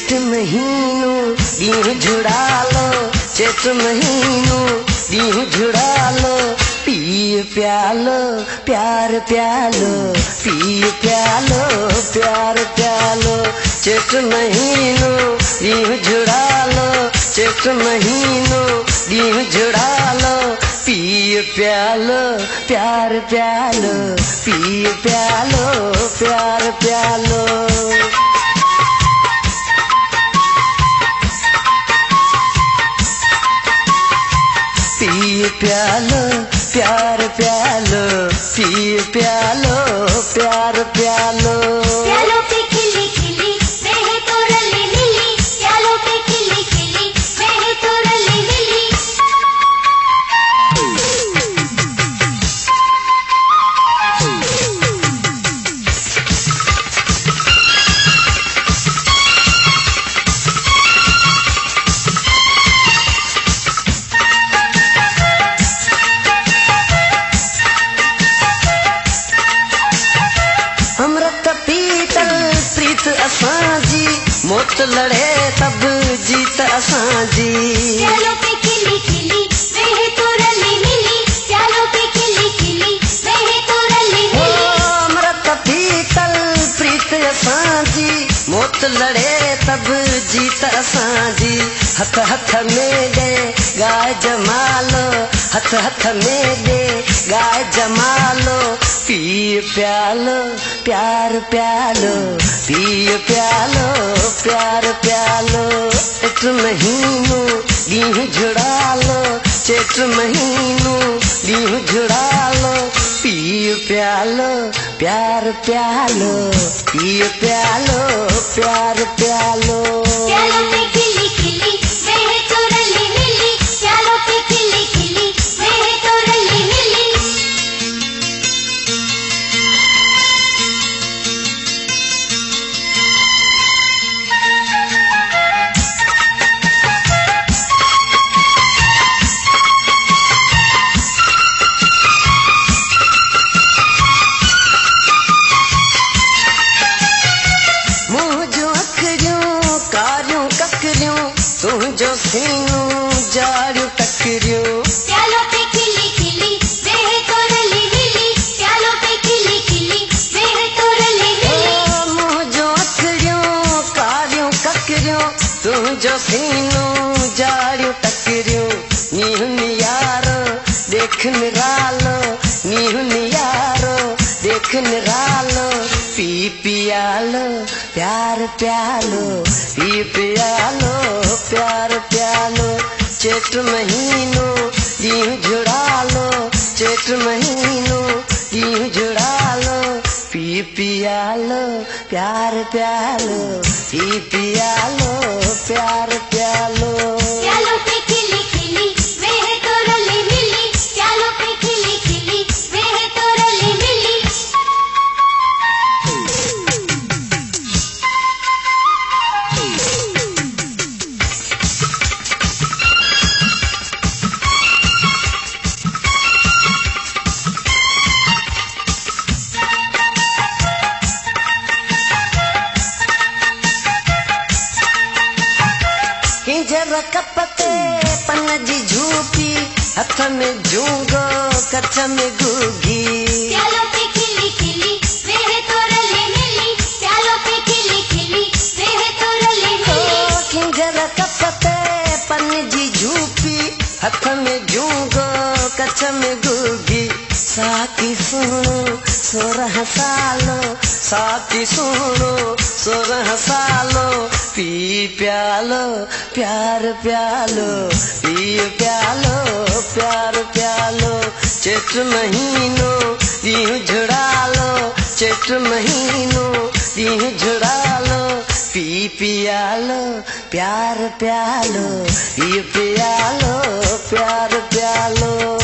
चेट महीनो ॾींहुं झुड़ालो, चेट महीनो ॾींहुं झुड़ालो, पीउ प्यालो प्यार प्यालो, पीउ प्यालो प्यार प्यालो। चेट महीनो ॾींहुं झुड़ालो, चेट महीनो ॾींहुं झुड़ालो, पीउ प्यालो प्यार प्यालो, पीउ प्यालो प्यार प्यालो। पीउ प्यालो प्यार प्यालो, पीउ प्यालो प्यार प्यालो। प्यालों पे खिली खिली बहे तो रली मिली, प्यालों पे खिली खिली बहे तो रली मिली। अमृत पीतल प्रीत असांजी, मौत लड़े तब जीत असांजी। प्यालों पे खिली खिली बहे तो रली मिली, प्यालों पे खिली खिली बहे तो रली ओ मिली। अमृत पीतल प्रीत असांजी, मौत लड़े तब जीत असांजी। हथ हथ में दे गाय जमालो, हथ हथ में दे गाय जमालो, पीउ प्यालो प्यार प्यालो, पीउ प्यालो प्यार प्यालो। चेट महीनो ॾींहुं झुड़ालो, चेट महीनो ॾींहुं झुड़ालो, पीउ प्यालो प्यार प्यालो, पीउ प्यालो प्यार प्यालो। प्यालों पे खिली खिली बहे तो रली मिली, प्यालों पे खिली खिली बहे तो रली मिली। मुँह जो अखरियूं कारियूं ककरियूं, तुंहिंजो सीनो जाड़ियूं टकरियूं। प्यालों पे खिली खिली बहे तो रली मिली, प्यालों पे खिली खिली बहे तो रली मिली। ओ मुँह जो अखरियूं कारियूं ककरियूं, तुंहिंजो सीनो जाड़ियूं टकरियूं। नीहु नियारो देख निरालो, नीहु नियारो देख निरालो, पी पियालो प्यार प्यालो, पी पियालो प्यार प्यालो। चेट महीनो ॾींहुं झुड़ालो, चेट महीनो ॾींहुं झुड़ालो, पी पियालो प्यार प्यालो, पी पियालो प्यार प्यालो। प्यालों पे खिली खिली बहे तो रली मिली, प्यालों पे खिली खिली बहे तो रली मिली। किंजर कपते पन जी झूपी, हथ में जूंगो कच्छ में घुगी। प्यालों पे खिली खिली बहे तो रली मिली, प्यालों पे खिली खिली बहे तो रली मिली। किंजर कपते पन जी झूपी, हथ में जूंगो कच्छ में घुगी। साकी सुनो 16 सालो, साकी सुनो 16 सालो, पी प्यालो प्यार प्यालो, पी प्यालो प्यार प्यालो। चेट महीनो ॾींहुं झुड़ालो, चेट महीनो ॾींहुं झुड़ालो, पी पियालो प्यार प्यालो, पी पियालो प्यार प्यालो।